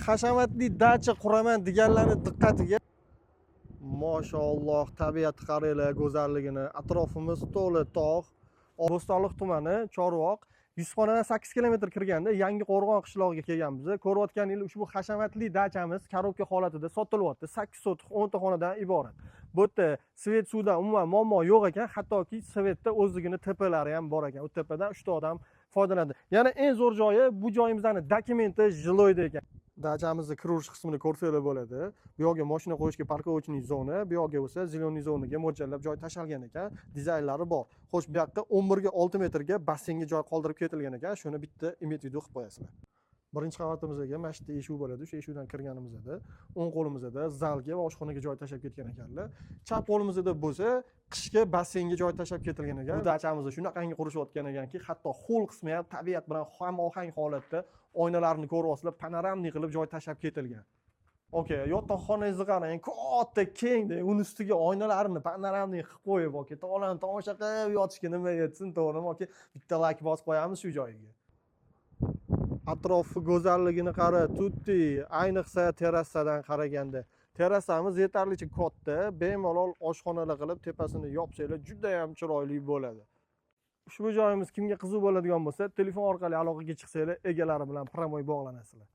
hashamatli dacha quraman deganlarning diqqatiga. Mashalloh, tabiatni qaranglar, go'zalligini. Atrofimiz to'la tog'. Bo'stonliq tumani, Chorvoq. Yusufxonadan 8 kilometr kirganda Yangi Qo'rg'on qishlog'iga kelganmiz. Ko'rayotganingiz ushbu hashamatli dachamiz korobka holatida sotilyapti. 8 sotix 10 ta xonadan iborat. Bu yerda svet suvdan umuman muammo yo'q ekan, hattoki svetda o'zligini tepalari ham bor ekan. U tepadan 3 ta odam foydalanadi. Yana eng zo'r joyi, bu joyimizning dokumenti jiloyda ekan. Dachamizni kirish qismini ko'rsanglar bo'ladi. Bu yoqqa mashina qo'yishga parkovочный zona, bu yoqqa bo'lsa zeleный zonaga mo'ljallab joy tashalgan ekan. Dizaynlari bor. Xo'sh, bu yoqqa 11 ga 6 metrga basseynga joy qoldirib ketilgan ekan. Shuni bitta imet video qilib qo'yasizlar. Birinchi qavatimizga mana shu eshik bo'ladi. O'sha eshikdan kirganimizda o'ng qo'limizda zalga va oshxonaga joy tashlab ketgan ekanlar. Chap qo'limizda bo'lsa qishga basseynga joy tashlab ketilgan ekan. Bu dachamizni shunaqangi qurishayotgan ekanki, hatto ho'l qismi ham tabiat bilan hamohang holatda oynalarni ko'ryapsizlar, panoramnik qilib joy tashlab ketilgan. Okay, yotoqxonangizni qarang, katta kengda, uni ustiga oynalarini panoramnik qilib qo'yib, okay, to'g'ri tomosha qilib yotishga nima yetsin, to'g'rimi? Okay, bitta like bosib qo'yamiz shu joyiga. Atrofi go'zalligini qara, tutti, ayniqsa terrasadan qaraganda. Terrasamiz yetarlicha katta, bemalol oshxonalar qilib tepasini yopsanglar juda ham chiroyli bo'ladi. Ushbu joyimiz kimga qiziq bo'ladigan bo'lsa, telefon orqali aloqaga chiqsanglar, egalari bilan promoy bog'lanasizlar.